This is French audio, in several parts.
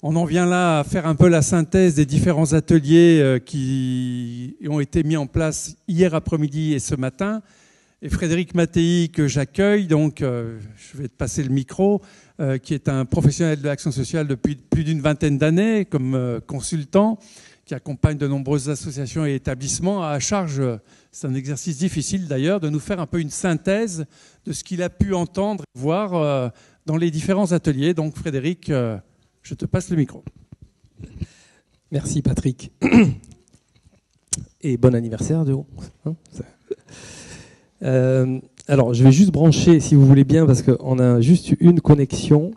On en vient là à faire un peu la synthèse des différents ateliers qui ont été mis en place hier après-midi et ce matin. Et Frédéric Mattei, que j'accueille, donc je vais te passer le micro, qui est un professionnel de l'action sociale depuis plus d'une vingtaine d'années comme consultant, qui accompagne de nombreuses associations et établissements, a à charge, c'est un exercice difficile d'ailleurs, de nous faire un peu une synthèse de ce qu'il a pu entendre et voir dans les différents ateliers. Donc Frédéric, je te passe le micro. Merci Patrick. Et bon anniversaire de haut. Alors, je vais juste brancher, si vous voulez bien, parce qu'on a juste une connexion.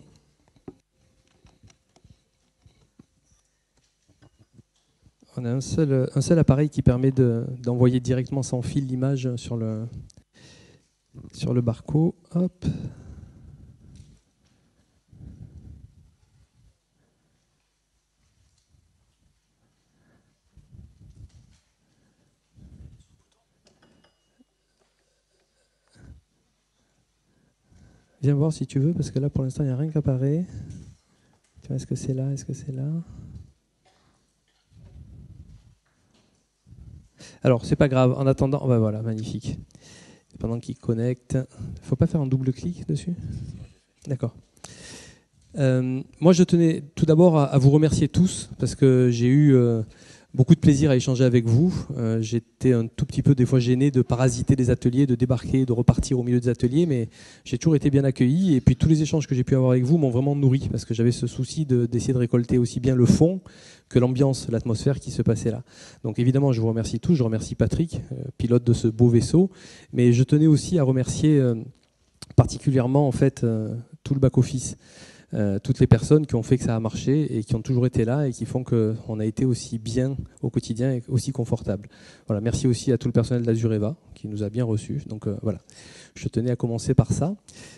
On a un seul appareil qui permet d'envoyer directement sans fil l'image sur le barco. Hop. Viens voir si tu veux, parce que là, pour l'instant, il n'y a rien qui apparaît. Est-ce que c'est là? Est-ce que c'est là? Alors, c'est pas grave. En attendant, ben voilà, magnifique. Pendant qu'il connecte, il ne faut pas faire un double clic dessus? D'accord. Moi, je tenais tout d'abord à vous remercier tous, parce que j'ai eu beaucoup de plaisir à échanger avec vous. J'étais un tout petit peu des fois gêné de parasiter les ateliers, de débarquer, de repartir au milieu des ateliers, mais j'ai toujours été bien accueilli. Et puis tous les échanges que j'ai pu avoir avec vous m'ont vraiment nourri, parce que j'avais ce souci d'essayer de récolter aussi bien le fond que l'ambiance, l'atmosphère qui se passait là. Donc évidemment, je vous remercie tous. Je remercie Patrick, pilote de ce beau vaisseau. Mais je tenais aussi à remercier particulièrement en fait tout le back-office. Toutes les personnes qui ont fait que ça a marché et qui ont toujours été là et qui font qu'on a été aussi bien au quotidien et aussi confortable. Voilà, merci aussi à tout le personnel d'Azureva qui nous a bien reçus. Donc voilà, je tenais à commencer par ça.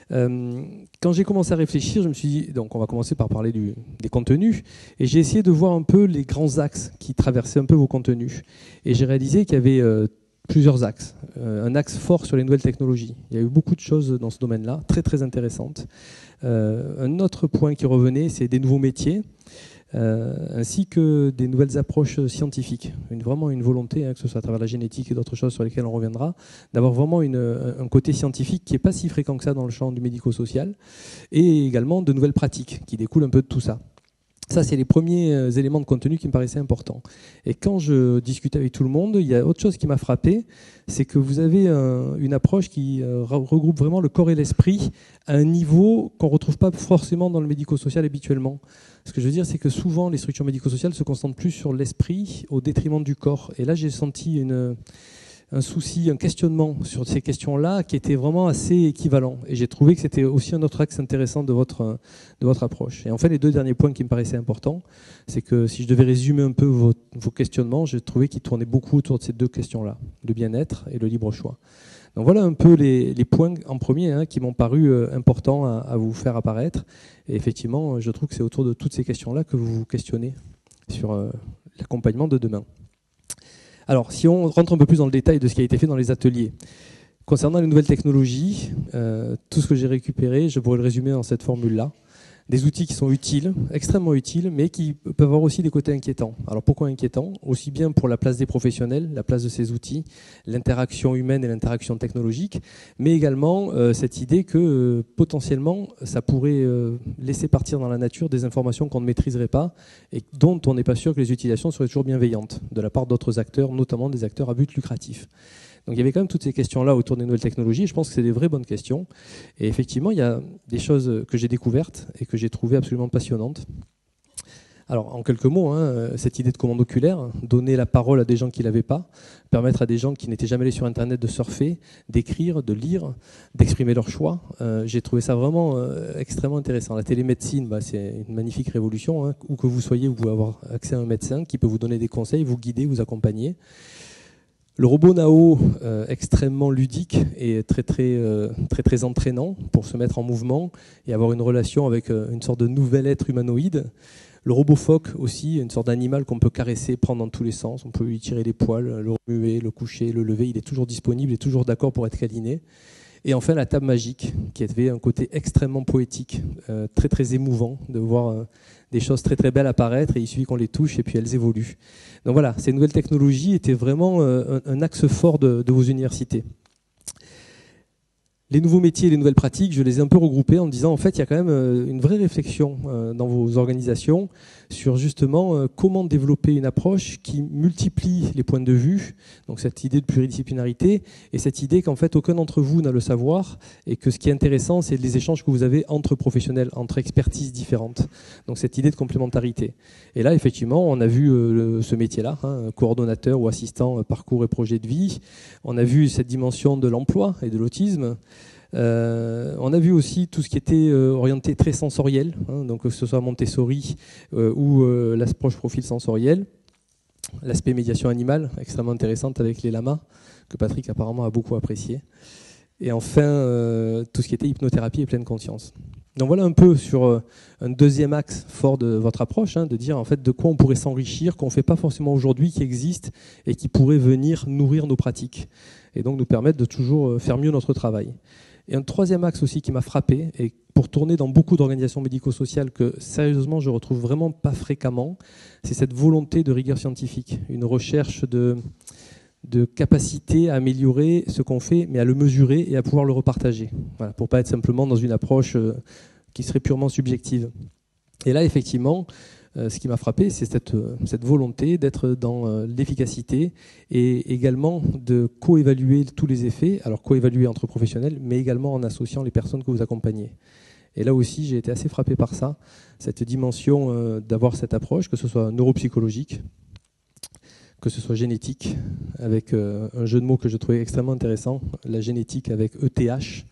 Quand j'ai commencé à réfléchir, je me suis dit, donc on va commencer par parler des contenus, et j'ai essayé de voir un peu les grands axes qui traversaient un peu vos contenus. Et j'ai réalisé qu'il y avait plusieurs axes. Un axe fort sur les nouvelles technologies. Il y a eu beaucoup de choses dans ce domaine-là, très très intéressantes. Un autre point qui revenait, c'est des nouveaux métiers, ainsi que des nouvelles approches scientifiques. Vraiment une volonté, que ce soit à travers la génétique et d'autres choses sur lesquelles on reviendra, d'avoir vraiment un côté scientifique qui n'est pas si fréquent que ça dans le champ du médico-social, et également de nouvelles pratiques qui découlent un peu de tout ça. Ça, c'est les premiers éléments de contenu qui me paraissaient importants. Et quand je discutais avec tout le monde, il y a autre chose qui m'a frappé, c'est que vous avez une approche qui regroupe vraiment le corps et l'esprit à un niveau qu'on ne retrouve pas forcément dans le médico-social habituellement. Ce que je veux dire, c'est que souvent, les structures médico-sociales se concentrent plus sur l'esprit au détriment du corps. Et là, j'ai senti un souci, un questionnement sur ces questions-là qui était vraiment assez équivalent. Et j'ai trouvé que c'était aussi un autre axe intéressant de votre approche. Et en fait, les deux derniers points qui me paraissaient importants, c'est que si je devais résumer un peu vos questionnements, j'ai trouvé qu'ils tournaient beaucoup autour de ces deux questions-là, le bien-être et le libre choix. Donc voilà un peu les points en premier qui m'ont paru importants à vous faire apparaître. Et effectivement, je trouve que c'est autour de toutes ces questions-là que vous vous questionnez sur l'accompagnement de demain. Alors, si on rentre un peu plus dans le détail de ce qui a été fait dans les ateliers, concernant les nouvelles technologies, tout ce que j'ai récupéré, je pourrais le résumer dans cette formule-là. Des outils qui sont utiles, extrêmement utiles, mais qui peuvent avoir aussi des côtés inquiétants. Alors pourquoi inquiétants? Aussi bien pour la place des professionnels, la place de ces outils, l'interaction humaine et l'interaction technologique, mais également cette idée que potentiellement ça pourrait laisser partir dans la nature des informations qu'on ne maîtriserait pas et dont on n'est pas sûr que les utilisations seraient toujours bienveillantes de la part d'autres acteurs, notamment des acteurs à but lucratif. Donc il y avait quand même toutes ces questions-là autour des nouvelles technologies. Je pense que c'est des vraies bonnes questions. Et effectivement, il y a des choses que j'ai découvertes et que j'ai trouvées absolument passionnantes. Alors, en quelques mots, cette idée de commande oculaire, donner la parole à des gens qui ne l'avaient pas, permettre à des gens qui n'étaient jamais allés sur Internet de surfer, d'écrire, de lire, d'exprimer leur choix. J'ai trouvé ça vraiment extrêmement intéressant. La télémédecine, c'est une magnifique révolution. Où que vous soyez, vous pouvez avoir accès à un médecin qui peut vous donner des conseils, vous guider, vous accompagner. Le robot Nao, extrêmement ludique et très entraînant pour se mettre en mouvement et avoir une relation avec une sorte de nouvel être humanoïde. Le robot phoque aussi, une sorte d'animal qu'on peut caresser, prendre dans tous les sens. On peut lui tirer les poils, le remuer, le coucher, le lever. Il est toujours disponible, il est toujours d'accord pour être câliné. Et enfin, la table magique, qui avait un côté extrêmement poétique, très très émouvant, de voir des choses très très belles apparaître, et il suffit qu'on les touche et puis elles évoluent. Donc voilà, ces nouvelles technologies étaient vraiment un axe fort de vos universités. Les nouveaux métiers et les nouvelles pratiques, je les ai un peu regroupés en me disant, en fait, il y a quand même une vraie réflexion dans vos organisations sur justement comment développer une approche qui multiplie les points de vue, donc cette idée de pluridisciplinarité, et cette idée qu'en fait, aucun d'entre vous n'a le savoir, et que ce qui est intéressant, c'est les échanges que vous avez entre professionnels, entre expertises différentes. Donc cette idée de complémentarité. Et là, effectivement, on a vu ce métier-là, coordonnateur ou assistant parcours et projet de vie. On a vu cette dimension de l'emploi et de l'autisme. On a vu aussi tout ce qui était orienté très sensoriel, donc que ce soit Montessori ou l'approche profil sensoriel, l'aspect médiation animale, extrêmement intéressante avec les lamas, que Patrick apparemment a beaucoup apprécié, et enfin tout ce qui était hypnothérapie et pleine conscience. Donc voilà un peu sur un deuxième axe fort de votre approche, de dire en fait de quoi on pourrait s'enrichir, qu'on ne fait pas forcément aujourd'hui, qui existe et qui pourrait venir nourrir nos pratiques, et donc nous permettre de toujours faire mieux notre travail. Et un troisième axe aussi qui m'a frappé, et pour tourner dans beaucoup d'organisations médico-sociales que sérieusement je retrouve vraiment pas fréquemment, c'est cette volonté de rigueur scientifique, une recherche de capacité à améliorer ce qu'on fait, mais à le mesurer et à pouvoir le repartager. Voilà, pour ne pas être simplement dans une approche qui serait purement subjective. Et là, effectivement, ce qui m'a frappé, c'est cette volonté d'être dans l'efficacité et également de co-évaluer tous les effets, alors co-évaluer entre professionnels, mais également en associant les personnes que vous accompagnez. Et là aussi, j'ai été assez frappé par ça, cette dimension d'avoir cette approche, que ce soit neuropsychologique, que ce soit génétique, avec un jeu de mots que je trouvais extrêmement intéressant, la génétique avec ETH,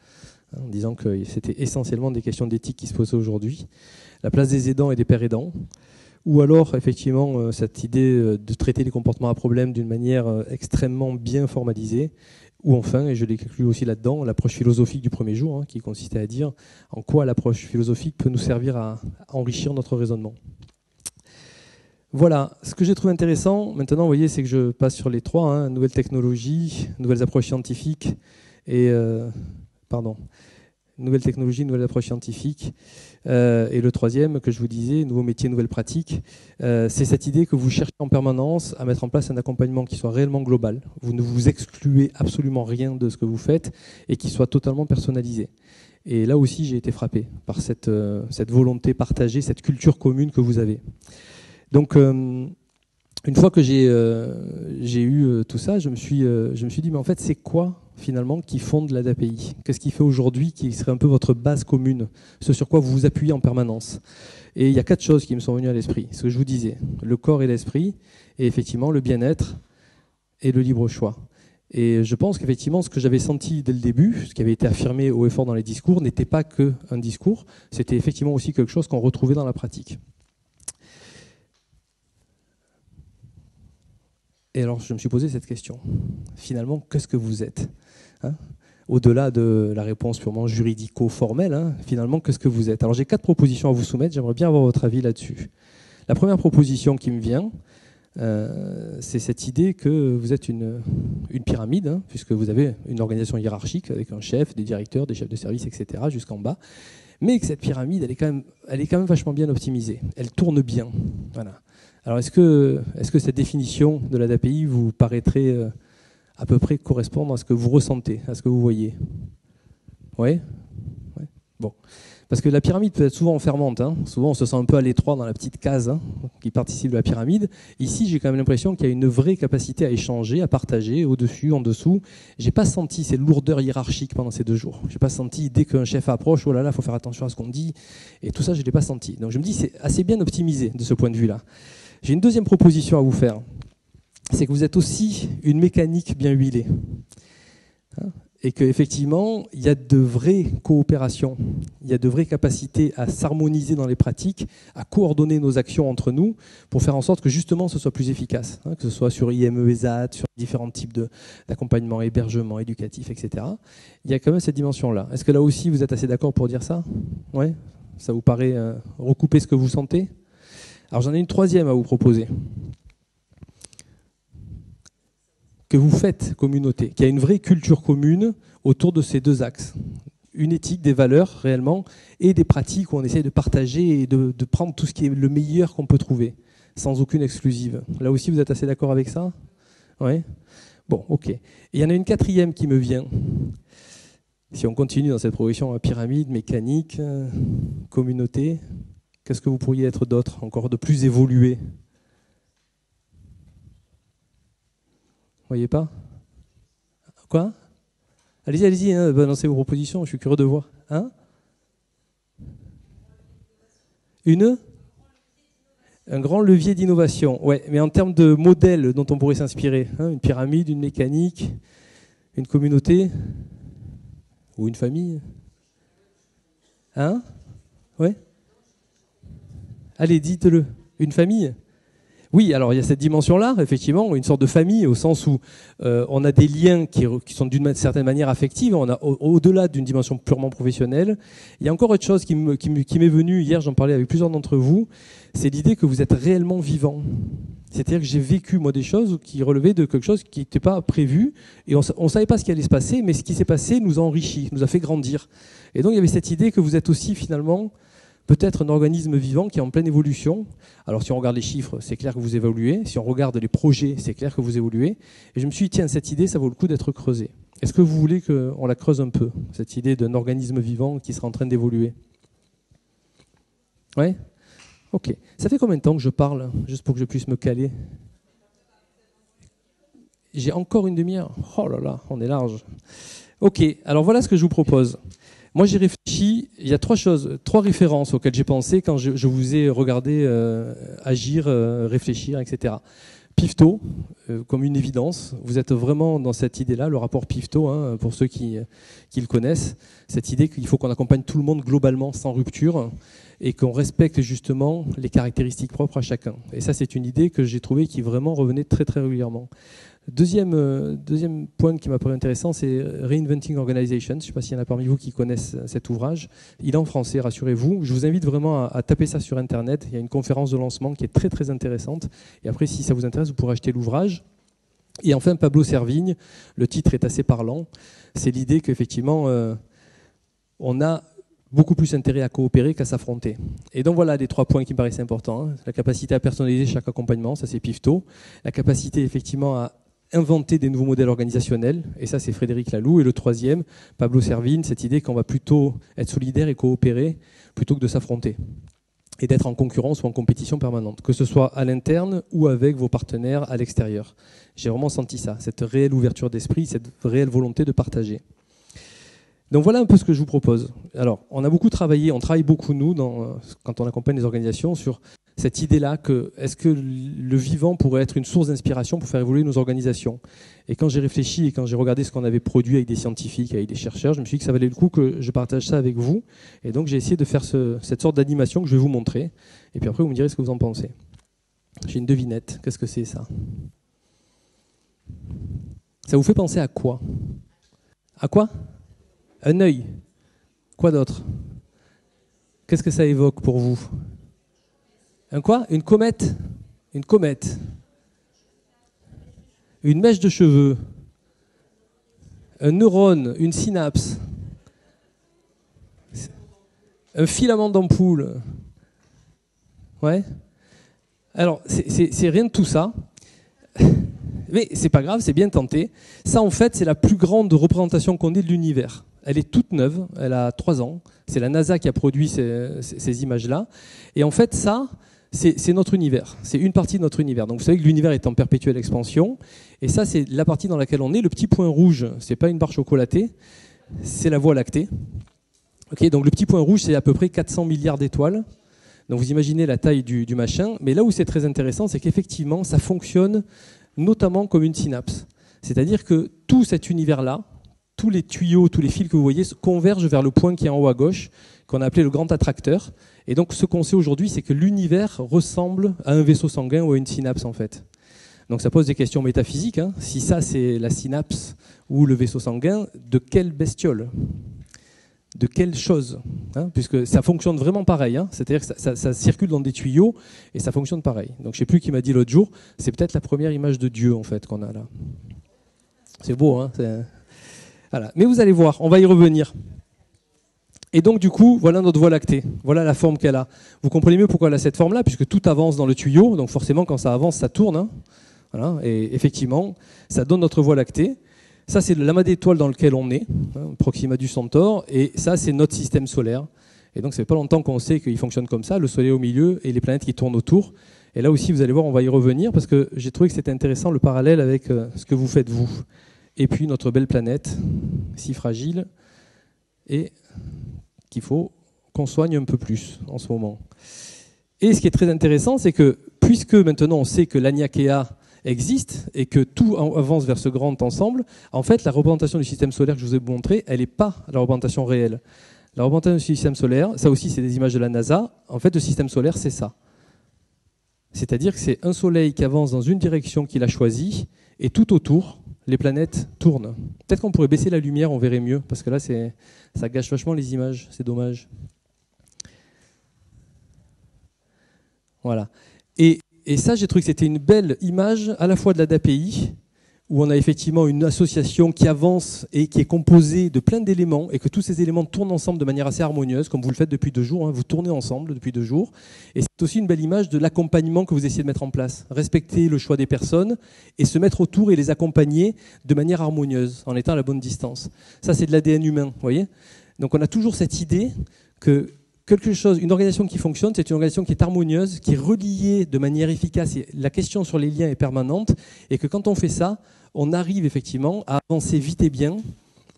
en disant que c'était essentiellement des questions d'éthique qui se posaient aujourd'hui, la place des aidants et des pères aidants, ou alors effectivement cette idée de traiter les comportements à problème d'une manière extrêmement bien formalisée, ou enfin, et je l'ai inclus aussi là-dedans, l'approche philosophique du premier jour, qui consistait à dire en quoi l'approche philosophique peut nous servir à enrichir notre raisonnement. Voilà, ce que j'ai trouvé intéressant, maintenant, vous voyez, c'est que je passe sur les trois, nouvelles technologies, nouvelles approches scientifiques, et nouvelles technologies, nouvelles approches scientifiques, et le troisième, que je vous disais, nouveaux métiers, nouvelles pratiques, c'est cette idée que vous cherchez en permanence à mettre en place un accompagnement qui soit réellement global. Vous ne vous excluez absolument rien de ce que vous faites, et qui soit totalement personnalisé. Et là aussi, j'ai été frappé par cette volonté partagée, cette culture commune que vous avez. Donc, une fois que j'ai eu tout ça, je me suis dit, mais en fait, c'est quoi, finalement, qui fonde l'ADAPI ? Qu'est-ce qui fait aujourd'hui qui serait un peu votre base commune, ce sur quoi vous vous appuyez en permanence ? Et il y a 4 choses qui me sont venues à l'esprit. Ce que je vous disais, le corps et l'esprit, et effectivement, le bien-être et le libre choix. Et je pense qu'effectivement, ce que j'avais senti dès le début, ce qui avait été affirmé haut et fort dans les discours, n'était pas qu'un discours, c'était effectivement aussi quelque chose qu'on retrouvait dans la pratique. Et alors, je me suis posé cette question. Finalement, qu'est-ce que vous êtes ? Au-delà de la réponse purement juridico-formelle, finalement, qu'est-ce que vous êtes ? Alors, j'ai 4 propositions à vous soumettre. J'aimerais bien avoir votre avis là-dessus. La première proposition qui me vient, c'est cette idée que vous êtes une pyramide, puisque vous avez une organisation hiérarchique avec un chef, des directeurs, des chefs de service, etc., jusqu'en bas. Mais que cette pyramide, elle est quand même vachement bien optimisée. Elle tourne bien. Voilà. Alors, est-ce que cette définition de l'ADAPI vous paraîtrait à peu près correspondre à ce que vous ressentez, à ce que vous voyez ? Oui ? Ouais. Bon. Parce que la pyramide peut être souvent enfermante. Souvent, on se sent un peu à l'étroit dans la petite case qui participe de la pyramide. Ici, j'ai quand même l'impression qu'il y a une vraie capacité à échanger, à partager, au-dessus, en dessous. Je n'ai pas senti ces lourdeurs hiérarchiques pendant ces 2 jours. Je n'ai pas senti, dès qu'un chef approche, oh là là, il faut faire attention à ce qu'on dit. Et tout ça, je ne l'ai pas senti. Donc, je me dis, c'est assez bien optimisé de ce point de vue-là. J'ai une deuxième proposition à vous faire. C'est que vous êtes aussi une mécanique bien huilée. Et qu'effectivement, il y a de vraies coopérations, il y a de vraies capacités à s'harmoniser dans les pratiques, à coordonner nos actions entre nous pour faire en sorte que justement ce soit plus efficace, que ce soit sur IME, ESAT, sur différents types d'accompagnement, hébergement, éducatif, etc. Il y a quand même cette dimension-là. Est-ce que là aussi vous êtes assez d'accord pour dire ça ? Ouais ? Ça vous paraît recouper ce que vous sentez ? Alors j'en ai une troisième à vous proposer. que vous faites communauté, qu'il y a une vraie culture commune autour de ces deux axes. Une éthique, des valeurs réellement, et des pratiques où on essaie de partager et de prendre tout ce qui est le meilleur qu'on peut trouver, sans aucune exclusive. Là aussi, vous êtes assez d'accord avec ça? Oui. Bon, ok. Et il y en a une quatrième qui me vient. Si on continue dans cette progression à pyramide, mécanique, communauté, qu'est-ce que vous pourriez être d'autre, encore de plus évolué? Vous voyez pas? Quoi? Allez-y, allez-y, hein, balancez vos propositions, je suis curieux de voir. Hein? Un grand levier d'innovation, ouais, mais en termes de modèle dont on pourrait s'inspirer, hein, une pyramide, une mécanique, une communauté ou une famille. Hein? Ouais? Allez, dites-le. Une famille? Oui, alors il y a cette dimension-là, effectivement, une sorte de famille, au sens où on a des liens qui sont d'une certaine manière affectifs, on a au-delà d'une dimension purement professionnelle. Il y a encore autre chose qui m'est venue hier, j'en parlais avec plusieurs d'entre vous, c'est l'idée que vous êtes réellement vivant. C'est-à-dire que j'ai vécu, moi, des choses qui relevaient de quelque chose qui n'était pas prévu, et on ne savait pas ce qui allait se passer, mais ce qui s'est passé nous a enrichi, nous a fait grandir. Et donc il y avait cette idée que vous êtes aussi, finalement, peut-être un organisme vivant qui est en pleine évolution. Alors si on regarde les chiffres, c'est clair que vous évoluez. Si on regarde les projets, c'est clair que vous évoluez. Et je me suis dit, tiens, cette idée, ça vaut le coup d'être creusée. Est-ce que vous voulez qu'on la creuse un peu, cette idée d'un organisme vivant qui sera en train d'évoluer? Oui? Ok. Ça fait combien de temps que je parle, juste pour que je puisse me caler? J'ai encore une demi-heure. Oh là là, on est large. Ok, alors voilà ce que je vous propose. Moi, j'ai réfléchi, il y a trois références auxquelles j'ai pensé quand je vous ai regardé agir, réfléchir, etc. Pifto, comme une évidence, vous êtes vraiment dans cette idée-là, le rapport Pifto, hein, pour ceux qui le connaissent, cette idée qu'il faut qu'on accompagne tout le monde globalement, sans rupture, et qu'on respecte justement les caractéristiques propres à chacun. Et ça, c'est une idée que j'ai trouvée qui vraiment revenait très très régulièrement. Deuxième point qui m'a paru intéressant, c'est Reinventing Organization. Je ne sais pas s'il y en a parmi vous qui connaissent cet ouvrage. Il est en français, rassurez-vous. Je vous invite vraiment à taper ça sur Internet. Il y a une conférence de lancement qui est très très intéressante. Et après, si ça vous intéresse, vous pourrez acheter l'ouvrage. Et enfin, Pablo Servigne, le titre est assez parlant. C'est l'idée qu'effectivement, on a beaucoup plus intérêt à coopérer qu'à s'affronter. Et donc voilà les 3 points qui me paraissaient importants. La capacité à personnaliser chaque accompagnement, ça c'est Pifto. La capacité effectivement à inventer des nouveaux modèles organisationnels, et ça c'est Frédéric Laloux. Et le 3e, Pablo Servigne, cette idée qu'on va plutôt être solidaire et coopérer plutôt que de s'affronter et d'être en concurrence ou en compétition permanente, que ce soit à l'interne ou avec vos partenaires à l'extérieur. J'ai vraiment senti ça, cette réelle ouverture d'esprit, cette réelle volonté de partager. Donc voilà un peu ce que je vous propose. Alors, on a beaucoup travaillé, on travaille beaucoup, nous, quand on accompagne les organisations, sur cette idée-là que est-ce que le vivant pourrait être une source d'inspiration pour faire évoluer nos organisations? Et quand j'ai réfléchi et quand j'ai regardé ce qu'on avait produit avec des scientifiques, avec des chercheurs, je me suis dit que ça valait le coup que je partage ça avec vous. Et donc j'ai essayé de faire cette sorte d'animation que je vais vous montrer. Et puis après, vous me direz ce que vous en pensez. J'ai une devinette. Qu'est-ce que c'est ça? Ça vous fait penser à quoi? À quoi? Un œil. Quoi d'autre? Qu'est-ce que ça évoque pour vous? Un quoi? Une comète? Une comète. Une mèche de cheveux. Un neurone, une synapse. Un filament d'ampoule. Ouais. Alors, c'est rien de tout ça. Mais c'est pas grave, c'est bien tenté. Ça, en fait, c'est la plus grande représentation qu'on ait de l'univers. Elle est toute neuve, elle a 3 ans. C'est la NASA qui a produit ces images-là. Et en fait, ça, c'est notre univers. C'est une partie de notre univers. Donc vous savez que l'univers est en perpétuelle expansion. Et ça, c'est la partie dans laquelle on est. Le petit point rouge, c'est pas une barre chocolatée, c'est la Voie lactée. Okay, donc le petit point rouge, c'est à peu près 400 milliards d'étoiles. Donc vous imaginez la taille du machin. Mais là où c'est très intéressant, c'est qu'effectivement, ça fonctionne notamment comme une synapse. C'est-à-dire que tout cet univers-là, tous les tuyaux, tous les fils que vous voyez convergent vers le point qui est en haut à gauche, qu'on a appelé le grand attracteur. Et donc ce qu'on sait aujourd'hui, c'est que l'univers ressemble à un vaisseau sanguin ou à une synapse en fait. Donc ça pose des questions métaphysiques. Hein. Si ça c'est la synapse ou le vaisseau sanguin, de quelle bestiole? De quelle chose, hein, puisque ça fonctionne vraiment pareil, hein, c'est-à-dire que ça circule dans des tuyaux et ça fonctionne pareil. Donc je ne sais plus qui m'a dit l'autre jour, c'est peut-être la première image de Dieu en fait qu'on a là. C'est beau, hein, voilà. Mais vous allez voir, on va y revenir. Et donc, du coup, voilà notre Voie lactée. Voilà la forme qu'elle a. Vous comprenez mieux pourquoi elle a cette forme-là, puisque tout avance dans le tuyau. Donc, forcément, quand ça avance, ça tourne. Hein. Voilà. Et effectivement, ça donne notre Voie lactée. Ça, c'est l'amas d'étoiles dans lequel on est, hein, Proxima du Centaure. Et ça, c'est notre système solaire. Et donc, ça fait pas longtemps qu'on sait qu'il fonctionne comme ça, le Soleil au milieu et les planètes qui tournent autour. Et là aussi, vous allez voir, on va y revenir, parce que j'ai trouvé que c'était intéressant le parallèle avec ce que vous faites, vous. Et puis, notre belle planète, si fragile, et qu'il faut qu'on soigne un peu plus en ce moment. Et ce qui est très intéressant, c'est que puisque maintenant on sait que l'Aniakea existe et que tout avance vers ce grand ensemble, en fait la représentation du système solaire que je vous ai montré, elle n'est pas la représentation réelle. La représentation du système solaire, ça aussi c'est des images de la NASA, en fait le système solaire c'est ça. C'est-à-dire que c'est un soleil qui avance dans une direction qu'il a choisie et tout autour, les planètes tournent. Peut-être qu'on pourrait baisser la lumière, on verrait mieux, parce que là, ça gâche vachement les images, c'est dommage. Voilà. Et ça, j'ai trouvé que c'était une belle image, à la fois de la DAPI, où on a effectivement une association qui avance et qui est composée de plein d'éléments, et que tous ces éléments tournent ensemble de manière assez harmonieuse, comme vous le faites depuis 2 jours, hein, vous tournez ensemble depuis 2 jours. Et c'est aussi une belle image de l'accompagnement que vous essayez de mettre en place. Respecter le choix des personnes et se mettre autour et les accompagner de manière harmonieuse, en étant à la bonne distance. Ça, c'est de l'ADN humain, vous voyez ? Donc on a toujours cette idée que une organisation qui fonctionne, c'est une organisation qui est harmonieuse, qui est reliée de manière efficace, et la question sur les liens est permanente, et que quand on fait ça, on arrive effectivement à avancer vite et bien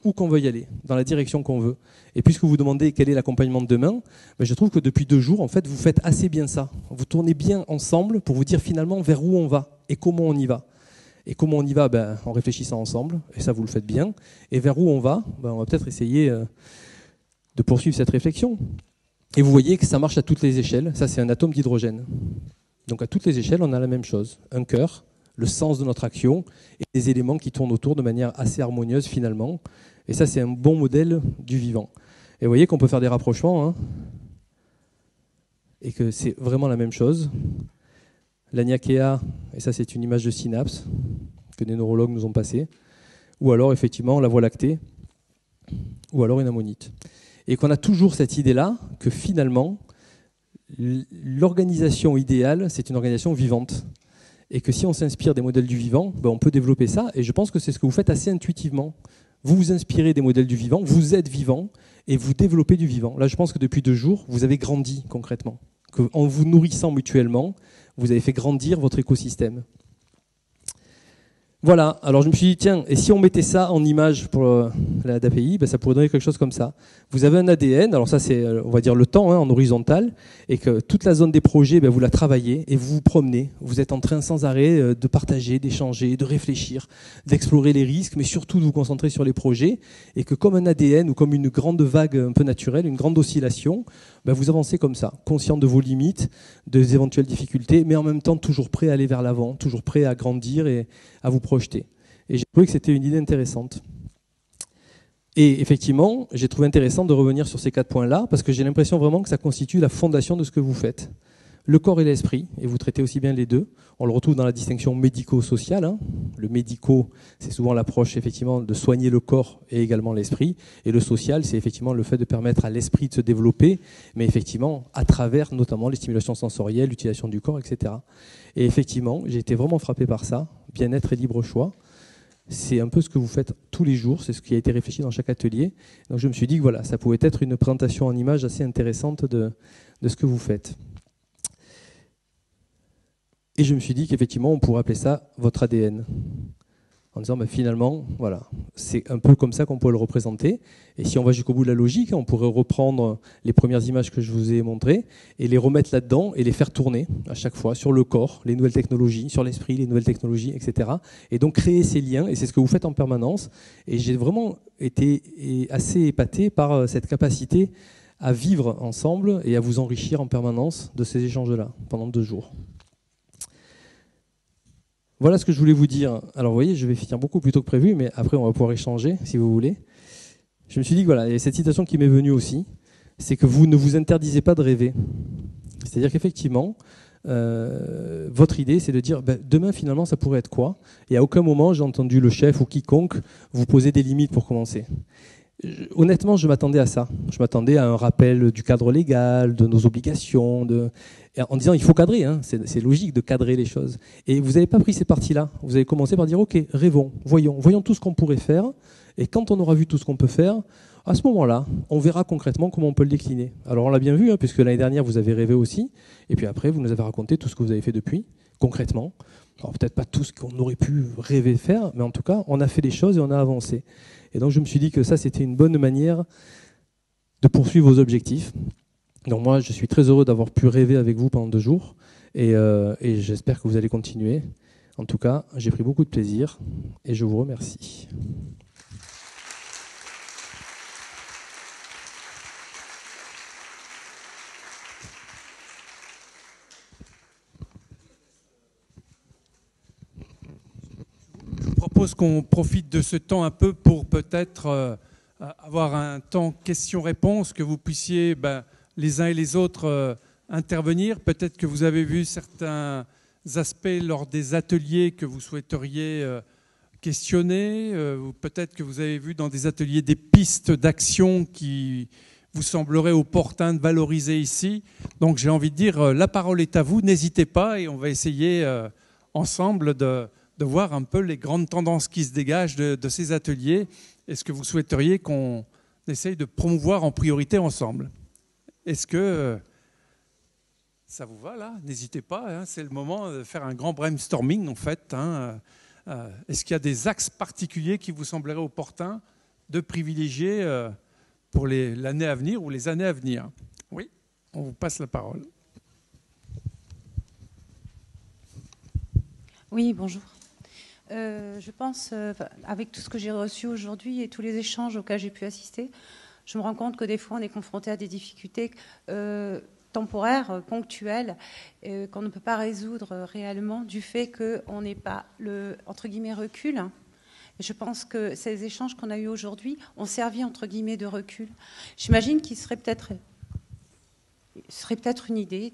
où qu'on veut y aller, dans la direction qu'on veut. Et puisque vous demandez quel est l'accompagnement de demain, je trouve que depuis 2 jours, en fait, vous faites assez bien ça. Vous tournez bien ensemble pour vous dire finalement vers où on va et comment on y va. Et comment on y va, en réfléchissant ensemble, et ça vous le faites bien. Et vers où on va peut-être essayer de poursuivre cette réflexion. Et vous voyez que ça marche à toutes les échelles. Ça, c'est un atome d'hydrogène. Donc à toutes les échelles, on a la même chose. Un cœur, le sens de notre action, et des éléments qui tournent autour de manière assez harmonieuse finalement. Et ça, c'est un bon modèle du vivant. Et vous voyez qu'on peut faire des rapprochements, hein, et que c'est vraiment la même chose. L'Aniakea, et ça c'est une image de synapse que des neurologues nous ont passée, ou alors effectivement la Voie lactée, ou alors une ammonite. Et qu'on a toujours cette idée-là que finalement, l'organisation idéale, c'est une organisation vivante. Et que si on s'inspire des modèles du vivant, on peut développer ça. Et je pense que c'est ce que vous faites assez intuitivement. Vous vous inspirez des modèles du vivant, vous êtes vivant, et vous développez du vivant. Là, je pense que depuis 2 jours, vous avez grandi concrètement. En vous nourrissant mutuellement, vous avez fait grandir votre écosystème. Voilà, alors je me suis dit, tiens, et si on mettait ça en image pour la DAPI, ça pourrait donner quelque chose comme ça. Vous avez un ADN, alors ça c'est, on va dire, le temps, hein, en horizontal, et que toute la zone des projets, vous la travaillez, et vous vous promenez. Vous êtes en train sans arrêt de partager, d'échanger, de réfléchir, d'explorer les risques, mais surtout de vous concentrer sur les projets, et que comme un ADN, ou comme une grande vague un peu naturelle, une grande oscillation, vous avancez comme ça, conscient de vos limites, des éventuelles difficultés, mais en même temps toujours prêt à aller vers l'avant, toujours prêt à grandir et à vous projeter. Et j'ai trouvé que c'était une idée intéressante. Et effectivement, j'ai trouvé intéressant de revenir sur ces 4 points-là, parce que j'ai l'impression vraiment que ça constitue la fondation de ce que vous faites. Le corps et l'esprit, et vous traitez aussi bien les deux. On le retrouve dans la distinction médico-sociale. Hein. Le médico, c'est souvent l'approche effectivement de soigner le corps et également l'esprit. Et le social, c'est effectivement le fait de permettre à l'esprit de se développer, mais effectivement à travers notamment les stimulations sensorielles, l'utilisation du corps, etc. Et effectivement, j'ai été vraiment frappé par ça, bien-être et libre choix. C'est un peu ce que vous faites tous les jours, c'est ce qui a été réfléchi dans chaque atelier. Donc je me suis dit que voilà, ça pouvait être une présentation en images assez intéressante de ce que vous faites. Et je me suis dit qu'effectivement, on pourrait appeler ça votre ADN. En disant, finalement, voilà, c'est un peu comme ça qu'on pourrait le représenter. Et si on va jusqu'au bout de la logique, on pourrait reprendre les premières images que je vous ai montrées et les remettre là-dedans et les faire tourner à chaque fois sur le corps, les nouvelles technologies, sur l'esprit, les nouvelles technologies, etc. Et donc créer ces liens, et c'est ce que vous faites en permanence. Et j'ai vraiment été assez épaté par cette capacité à vivre ensemble et à vous enrichir en permanence de ces échanges-là pendant 2 jours. Voilà ce que je voulais vous dire. Alors vous voyez, je vais finir beaucoup plus tôt que prévu, mais après on va pouvoir échanger si vous voulez. Je me suis dit que voilà, il y a cette citation qui m'est venue aussi, c'est que vous ne vous interdisez pas de rêver. C'est-à-dire qu'effectivement, votre idée, c'est de dire demain finalement ça pourrait être quoi? Et à aucun moment j'ai entendu le chef ou quiconque vous poser des limites pour commencer. Honnêtement, je m'attendais à ça. Je m'attendais à un rappel du cadre légal, de nos obligations, en disant il faut cadrer, hein. C'est logique de cadrer les choses. Et vous n'avez pas pris ces parties-là. Vous avez commencé par dire ok, rêvons, voyons tout ce qu'on pourrait faire. Et quand on aura vu tout ce qu'on peut faire, à ce moment-là, on verra concrètement comment on peut le décliner. Alors on l'a bien vu, hein, puisque l'année dernière vous avez rêvé aussi. Et puis après, vous nous avez raconté tout ce que vous avez fait depuis, concrètement. Alors peut-être pas tout ce qu'on aurait pu rêver de faire, mais en tout cas, on a fait des choses et on a avancé. Et donc je me suis dit que ça, c'était une bonne manière de poursuivre vos objectifs. Donc moi, je suis très heureux d'avoir pu rêver avec vous pendant 2 jours. Et j'espère que vous allez continuer. En tout cas, j'ai pris beaucoup de plaisir et je vous remercie. Je propose qu'on profite de ce temps un peu pour peut-être avoir un temps questions-réponses, que vous puissiez les uns et les autres intervenir. Peut-être que vous avez vu certains aspects lors des ateliers que vous souhaiteriez questionner. Peut-être que vous avez vu dans des ateliers des pistes d'action qui vous sembleraient opportun de valoriser ici. Donc j'ai envie de dire, la parole est à vous, n'hésitez pas et on va essayer ensemble de voir un peu les grandes tendances qui se dégagent de ces ateliers et ce que vous souhaiteriez qu'on essaye de promouvoir en priorité ensemble. Est-ce que ça vous va là? N'hésitez pas, hein, c'est le moment de faire un grand brainstorming en fait. Hein. Est-ce qu'il y a des axes particuliers qui vous sembleraient opportuns de privilégier pour l'année à venir ou les années à venir? Oui, on vous passe la parole. Oui, bonjour. Je pense, avec tout ce que j'ai reçu aujourd'hui et tous les échanges auxquels j'ai pu assister, je me rends compte que des fois, on est confronté à des difficultés temporaires, ponctuelles, qu'on ne peut pas résoudre réellement du fait qu'on n'ait pas le, entre guillemets, recul. Et je pense que ces échanges qu'on a eus aujourd'hui ont servi, entre guillemets, de recul. J'imagine qu'il serait peut-être une idée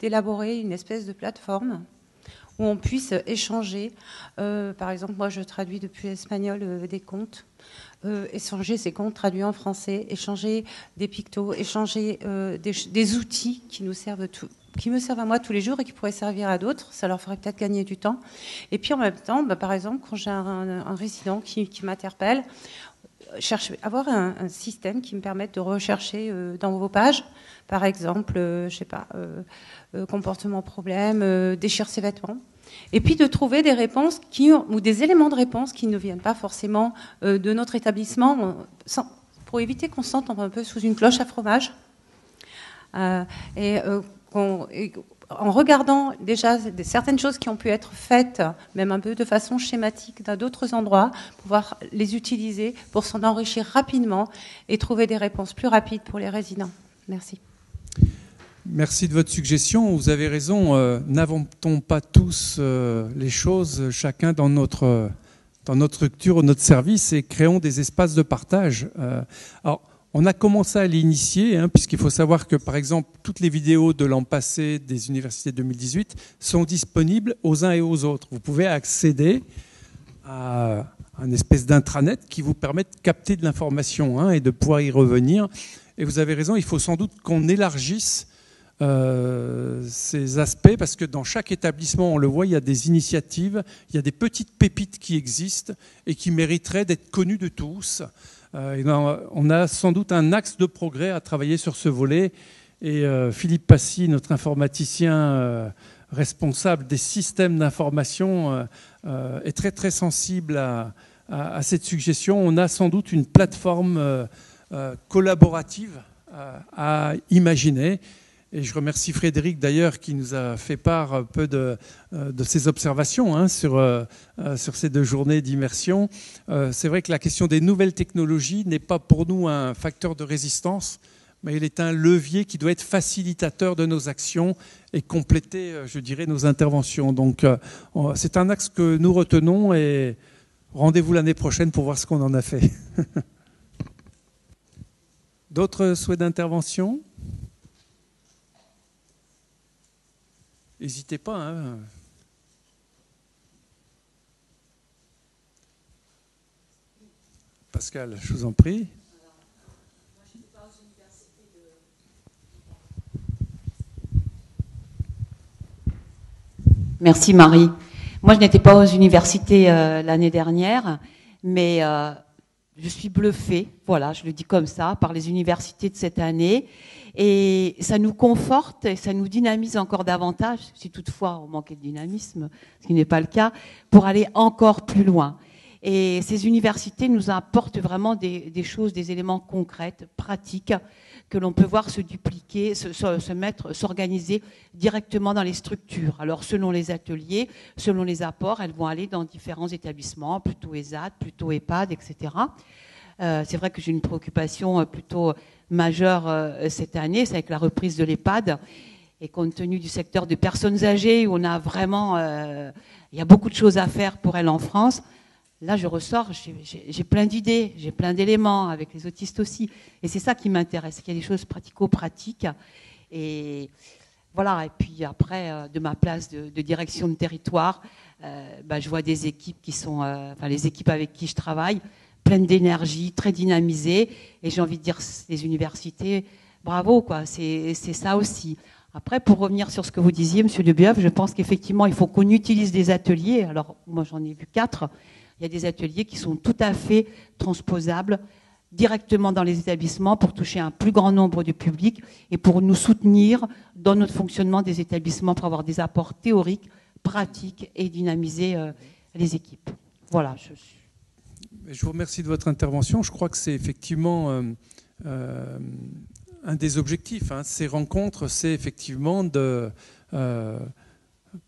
d'élaborer une espèce de plateforme où on puisse échanger. Par exemple, moi, je traduis depuis l'espagnol des contes. Échanger ces contes traduits en français, échanger des pictos, échanger des outils qui nous servent qui me servent à moi tous les jours et qui pourraient servir à d'autres. Ça leur ferait peut-être gagner du temps. Et puis en même temps, par exemple, quand j'ai un résident qui m'interpelle, avoir un système qui me permette de rechercher dans vos pages, par exemple, je sais pas, comportement problème, déchire ses vêtements, et puis de trouver des réponses ou des éléments de réponse qui ne viennent pas forcément de notre établissement, pour éviter qu'on se sente un peu sous une cloche à fromage. En regardant déjà certaines choses qui ont pu être faites, même un peu de façon schématique dans d'autres endroits, pouvoir les utiliser pour s'en enrichir rapidement et trouver des réponses plus rapides pour les résidents. Merci. Merci de votre suggestion. Vous avez raison. N'inventons pas tous les choses, chacun dans notre structure ou notre service, et créons des espaces de partage. Alors, on a commencé à l'initier, hein, puisqu'il faut savoir que, par exemple, toutes les vidéos de l'an passé des universités 2018 sont disponibles aux uns et aux autres. Vous pouvez accéder à un espèce d'intranet qui vous permet de capter de l'information, hein, et de pouvoir y revenir. Et vous avez raison, il faut sans doute qu'on élargisse ces aspects, parce que dans chaque établissement, on le voit, il y a des initiatives, il y a des petites pépites qui existent et qui mériteraient d'être connues de tous. On a sans doute un axe de progrès à travailler sur ce volet. Et Philippe Passy, notre informaticien responsable des systèmes d'information, est très très sensible à cette suggestion. On a sans doute une plateforme collaborative à imaginer. Et je remercie Frédéric d'ailleurs qui nous a fait part un peu de ses observations, hein, sur ces 2 journées d'immersion. C'est vrai que la question des nouvelles technologies n'est pas pour nous un facteur de résistance, mais il est un levier qui doit être facilitateur de nos actions et compléter, je dirais, nos interventions. Donc c'est un axe que nous retenons et rendez-vous l'année prochaine pour voir ce qu'on en a fait. D'autres souhaits d'intervention ? n'hésitez pas. Hein. Pascal, je vous en prie. Merci Marie. Moi, je n'étais pas aux universités l'année dernière, mais je suis bluffée, voilà, je le dis comme ça, par les universités de cette année. Et ça nous conforte et ça nous dynamise encore davantage, si toutefois on manquait de dynamisme, ce qui n'est pas le cas, pour aller encore plus loin. Et ces universités nous apportent vraiment des choses, des éléments concrets, pratiques, que l'on peut voir se dupliquer, s'organiser directement dans les structures. Alors, selon les ateliers, selon les apports, elles vont aller dans différents établissements, plutôt ESAT, plutôt EHPAD, etc. C'est vrai que j'ai une préoccupation plutôt majeure cette année, c'est avec la reprise de l'EHPAD. Et compte tenu du secteur de personnes âgées, où on a vraiment, il y a beaucoup de choses à faire pour elles en France. Là, je ressors, j'ai plein d'idées, j'ai plein d'éléments, avec les autistes aussi. Et c'est ça qui m'intéresse, qu'il y a des choses pratico-pratiques. Et voilà, et puis après, de ma place de direction de territoire, je vois des équipes qui sont, les équipes avec qui je travaille, pleines d'énergie, très dynamisées. Et j'ai envie de dire, les universités, bravo, quoi, c'est ça aussi. Après, pour revenir sur ce que vous disiez, Monsieur Lebieuf, je pense qu'effectivement, il faut qu'on utilise des ateliers. Alors, moi, j'en ai vu 4. Il y a des ateliers qui sont tout à fait transposables directement dans les établissements pour toucher un plus grand nombre de publics et pour nous soutenir dans notre fonctionnement des établissements pour avoir des apports théoriques, pratiques et dynamiser les équipes. Voilà. Je vous remercie de votre intervention. Je crois que c'est effectivement un des objectifs. Hein. Ces rencontres, c'est effectivement de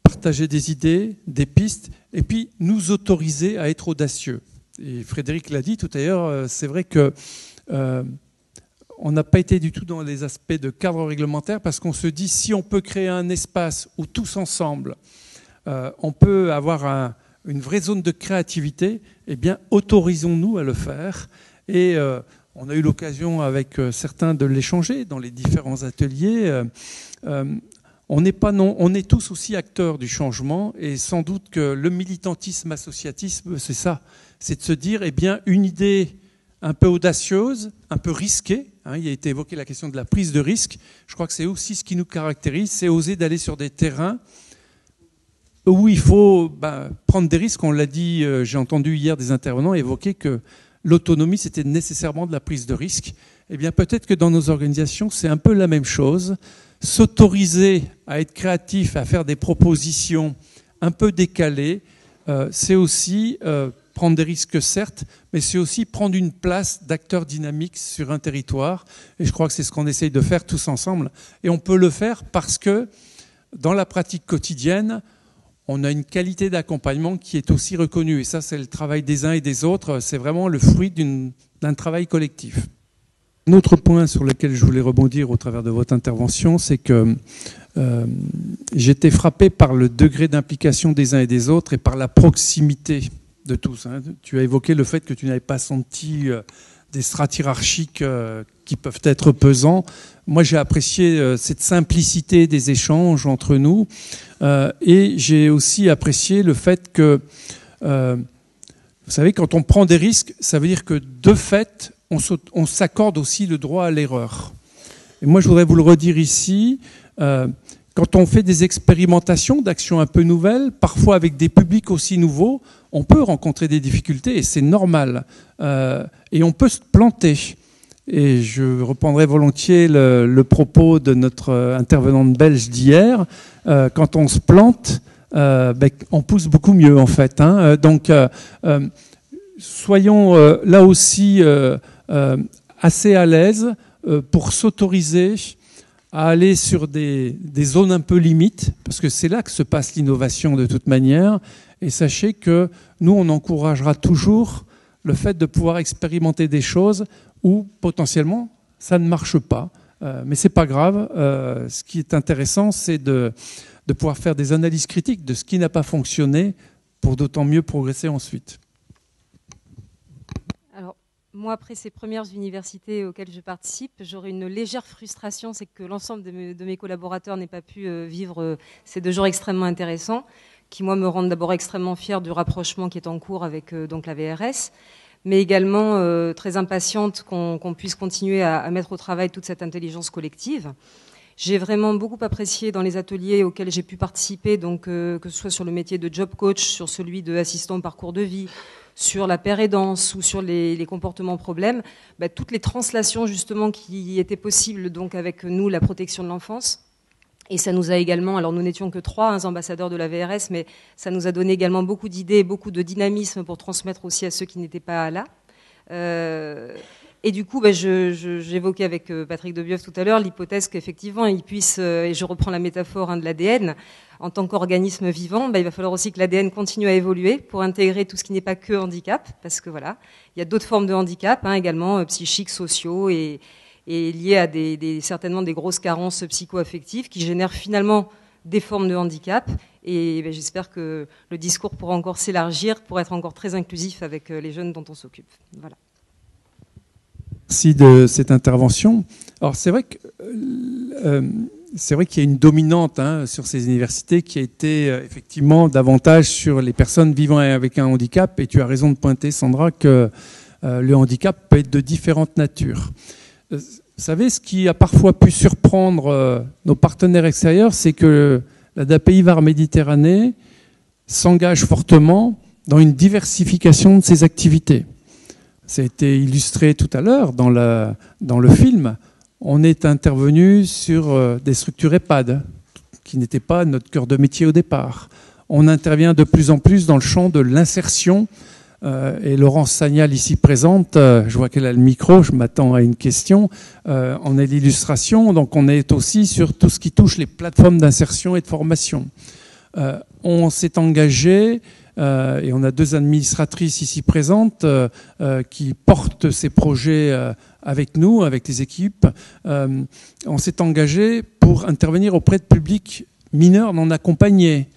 partager des idées, des pistes, et puis nous autoriser à être audacieux. Et Frédéric l'a dit tout à l'heure, c'est vrai que on n'a pas été du tout dans les aspects de cadre réglementaire, parce qu'on se dit, si on peut créer un espace où tous ensemble, on peut avoir une vraie zone de créativité, eh bien, autorisons-nous à le faire. Et on a eu l'occasion avec certains de l'échanger dans les différents ateliers. On est tous aussi acteurs du changement, et sans doute que le militantisme associatisme, c'est ça, c'est de se dire, eh bien, une idée un peu audacieuse, un peu risquée, hein, il a été évoqué la question de la prise de risque, je crois que c'est aussi ce qui nous caractérise, c'est oser d'aller sur des terrains où il faut prendre des risques. On l'a dit, j'ai entendu hier des intervenants évoquer que l'autonomie, c'était nécessairement de la prise de risque. Eh bien, peut-être que dans nos organisations, c'est un peu la même chose. S'autoriser à être créatif, à faire des propositions un peu décalées, c'est aussi prendre des risques, certes, mais c'est aussi prendre une place d'acteur dynamique sur un territoire. Et je crois que c'est ce qu'on essaye de faire tous ensemble. Et on peut le faire parce que dans la pratique quotidienne, on a une qualité d'accompagnement qui est aussi reconnue. Et ça, c'est le travail des uns et des autres. C'est vraiment le fruit d'un travail collectif. Un autre point sur lequel je voulais rebondir au travers de votre intervention, c'est que j'étais frappé par le degré d'implication des uns et des autres et par la proximité de tous. Hein. Tu as évoqué le fait que tu n'avais pas senti des strates hiérarchiques qui peuvent être pesants. Moi, j'ai apprécié cette simplicité des échanges entre nous et j'ai aussi apprécié le fait que, vous savez, quand on prend des risques, ça veut dire que de fait, on s'accorde aussi le droit à l'erreur. Et moi, je voudrais vous le redire ici, quand on fait des expérimentations d'actions un peu nouvelles, parfois avec des publics aussi nouveaux, on peut rencontrer des difficultés et c'est normal. Et on peut se planter. Et je reprendrai volontiers le propos de notre intervenante belge d'hier. Quand on se plante, on pousse beaucoup mieux en fait. Hein. Donc, soyons là aussi assez à l'aise pour s'autoriser à aller sur des zones un peu limites, parce que c'est là que se passe l'innovation de toute manière. Et sachez que nous, on encouragera toujours le fait de pouvoir expérimenter des choses où potentiellement ça ne marche pas. Mais c'est pas grave. Ce qui est intéressant, c'est de pouvoir faire des analyses critiques de ce qui n'a pas fonctionné pour d'autant mieux progresser ensuite. Alors, Moi, après ces premières universités auxquelles je participe, j'aurais une légère frustration, c'est que l'ensemble de mes collaborateurs n'aient pas pu vivre ces 2 jours extrêmement intéressants, qui, moi, me rendent d'abord extrêmement fière du rapprochement qui est en cours avec donc la VRS, mais également très impatiente qu'on puisse continuer à mettre au travail toute cette intelligence collective. J'ai vraiment beaucoup apprécié dans les ateliers auxquels j'ai pu participer, donc que ce soit sur le métier de job coach, sur celui d'assistant au parcours de vie, sur la pérédance ou sur les comportements problèmes, toutes les translations justement qui étaient possibles donc avec nous, la protection de l'enfance. Et ça nous a également, alors nous n'étions que 3 ambassadeurs de la VRS, mais ça nous a donné également beaucoup d'idées, beaucoup de dynamisme pour transmettre aussi à ceux qui n'étaient pas là. Et du coup, j'évoquais avec Patrick Debieuf tout à l'heure l'hypothèse qu'effectivement, il puisse, et je reprends la métaphore de l'ADN, en tant qu'organisme vivant, il va falloir aussi que l'ADN continue à évoluer pour intégrer tout ce qui n'est pas que handicap, parce que voilà, il y a d'autres formes de handicap, également psychiques, sociaux, et liés à certainement des grosses carences psycho-affectives qui génèrent finalement des formes de handicap. Et j'espère que le discours pourra encore s'élargir pour être encore très inclusif avec les jeunes dont on s'occupe. Voilà. Merci de cette intervention. Alors c'est vrai qu'il y a une dominante sur ces universités qui a été effectivement davantage sur les personnes vivant avec un handicap. Et tu as raison de pointer, Sandra, que le handicap peut être de différentes natures. Vous savez, ce qui a parfois pu surprendre nos partenaires extérieurs, c'est que l'ADAPI Var Méditerranée s'engage fortement dans une diversification de ses activités. Ça a été illustré tout à l'heure dans le film. On est intervenu sur des structures EHPAD, qui n'étaient pas notre cœur de métier au départ. On intervient de plus en plus dans le champ de l'insertion. Et Laurence Sagnal, ici présente, je vois qu'elle a le micro, je m'attends à une question. On est l'illustration, donc on est aussi sur tout ce qui touche les plateformes d'insertion et de formation. On s'est engagé... et on a 2 administratrices ici présentes qui portent ces projets avec nous, avec les équipes. On s'est engagé pour intervenir auprès de publics mineurs non accompagnés.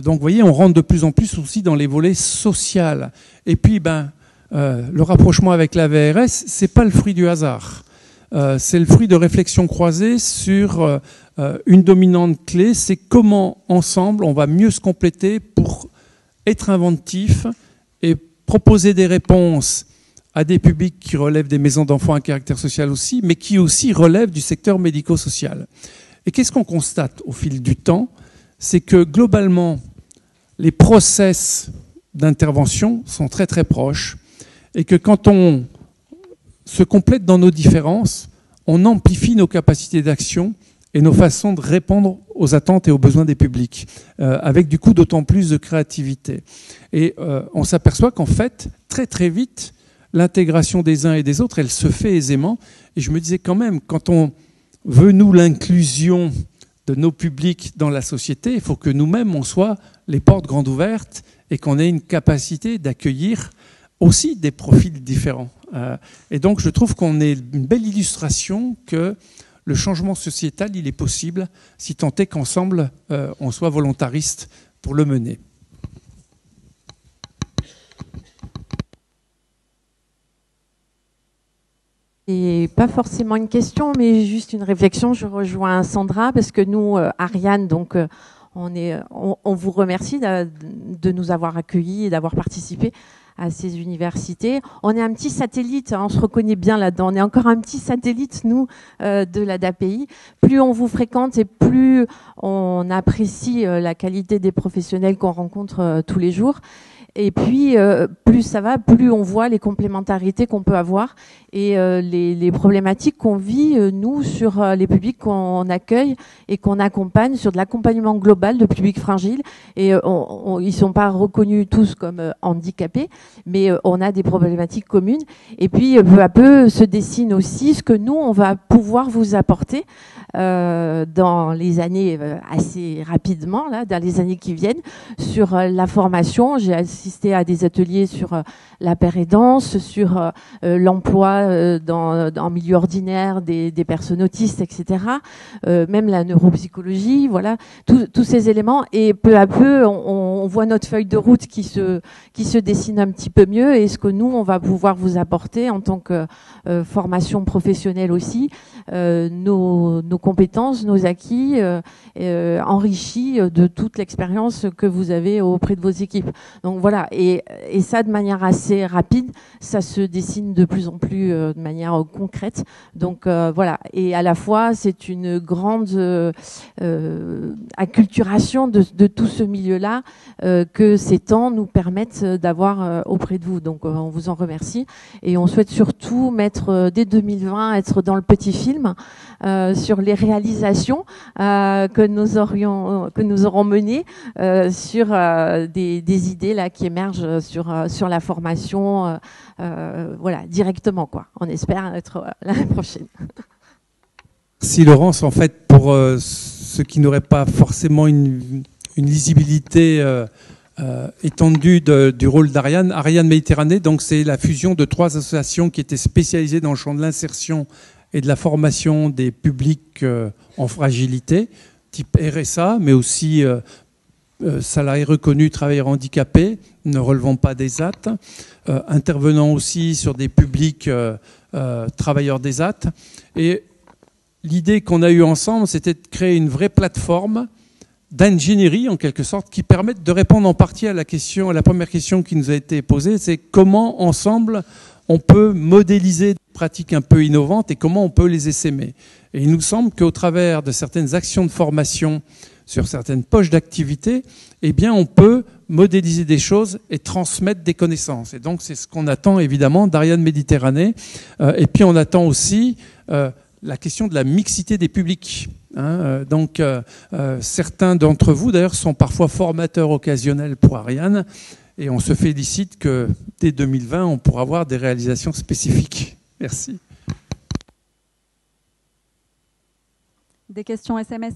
Donc, vous voyez, on rentre de plus en plus aussi dans les volets sociaux. Et puis, le rapprochement avec la VRS, c'est pas le fruit du hasard. C'est le fruit de réflexions croisées sur une dominante clé, c'est comment, ensemble, on va mieux se compléter pour être inventif et proposer des réponses à des publics qui relèvent des maisons d'enfants à caractère social aussi, mais qui aussi relèvent du secteur médico-social. Et qu'est-ce qu'on constate au fil du temps? C'est que globalement, les process d'intervention sont très très proches et que quand on se complète dans nos différences, on amplifie nos capacités d'action et nos façons de répondre aux attentes et aux besoins des publics, avec du coup d'autant plus de créativité. Et on s'aperçoit qu'en fait, très très vite, l'intégration des uns et des autres, elle se fait aisément. Et je me disais quand même, quand on veut, nous, l'inclusion de nos publics dans la société, il faut que nous-mêmes, on soit les portes grandes ouvertes et qu'on ait une capacité d'accueillir aussi des profils différents. Et donc, je trouve qu'on est une belle illustration que le changement sociétal, il est possible si tant est qu'ensemble, on soit volontariste pour le mener. Et pas forcément une question, mais juste une réflexion. Je rejoins Sandra parce que nous, Ariane, donc, on vous remercie de nous avoir accueillis et d'avoir participé à ces universités. On est un petit satellite, on se reconnaît bien là-dedans. On est encore un petit satellite, nous, de l'ADAPI. Plus on vous fréquente et plus on apprécie la qualité des professionnels qu'on rencontre tous les jours. Et puis, plus ça va, plus on voit les complémentarités qu'on peut avoir et les problématiques qu'on vit, nous, sur les publics qu'on accueille et qu'on accompagne, sur de l'accompagnement global de publics fragiles. Et ils ne sont pas reconnus tous comme handicapés, mais on a des problématiques communes. Et puis, peu à peu, se dessine aussi ce que nous, on va pouvoir vous apporter dans les années assez rapidement, là, dans les années qui viennent, sur la formation. J'ai assisté à des ateliers sur la pérédance, sur l'emploi en milieu ordinaire des personnes autistes, etc. Même la neuropsychologie, voilà, tous ces éléments. Et peu à peu, on voit notre feuille de route qui se dessine un petit peu mieux, et ce que nous, on va pouvoir vous apporter en tant que formation professionnelle aussi, nos compétences, nos acquis, enrichis de toute l'expérience que vous avez auprès de vos équipes. Donc voilà, et ça de manière assez rapide, ça se dessine de plus en plus de manière concrète. Donc voilà, et à la fois c'est une grande acculturation de tout ce milieu-là que ces temps nous permettent d'avoir auprès de vous. Donc on vous en remercie, et on souhaite surtout mettre dès 2020 être dans le petit film sur les réalisations que nous aurons menées sur des idées là qui émergent sur la formation, voilà, directement, quoi. On espère être l'année prochaine. Merci Laurence. En fait, pour ceux qui n'auraient pas forcément une lisibilité étendue du rôle d'Ariane, Ariane Méditerranée, donc c'est la fusion de 3 associations qui étaient spécialisées dans le champ de l'insertion et de la formation des publics en fragilité, type RSA, mais aussi salariés reconnus, travailleurs handicapés, ne relevant pas des AT, intervenant aussi sur des publics travailleurs des AT. Et l'idée qu'on a eue ensemble, c'était de créer une vraie plateforme d'ingénierie, en quelque sorte, qui permette de répondre en partie à la première question qui nous a été posée, c'est comment, ensemble, on peut modéliser des pratiques un peu innovantes et comment on peut les essaimer. Et il nous semble qu'au travers de certaines actions de formation sur certaines poches d'activité, eh bien, on peut modéliser des choses et transmettre des connaissances. Et donc, c'est ce qu'on attend, évidemment, d'Ariane Méditerranée. Et puis, on attend aussi la question de la mixité des publics. Donc, certains d'entre vous, d'ailleurs, sont parfois formateurs occasionnels pour Ariane. Et on se félicite que dès 2020, on pourra avoir des réalisations spécifiques. Merci. Des questions SMS.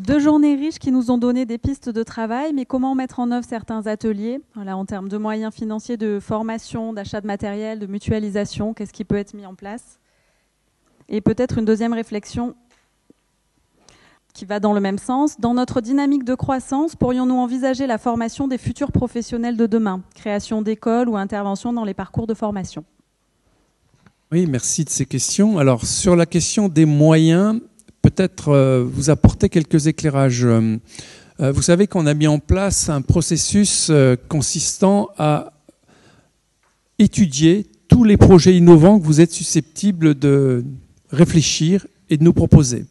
2 journées riches qui nous ont donné des pistes de travail, mais comment mettre en œuvre certains ateliers, voilà, en termes de moyens financiers, de formation, d'achat de matériel, de mutualisation, qu'est-ce qui peut être mis en place? Et peut-être une deuxième réflexion qui va dans le même sens. Dans notre dynamique de croissance, pourrions-nous envisager la formation des futurs professionnels de demain, création d'écoles ou intervention dans les parcours de formation? Oui, merci de ces questions. Alors, sur la question des moyens, peut-être vous apporter quelques éclairages. Vous savez qu'on a mis en place un processus consistant à étudier tous les projets innovants que vous êtes susceptibles de réfléchir et de nous proposer.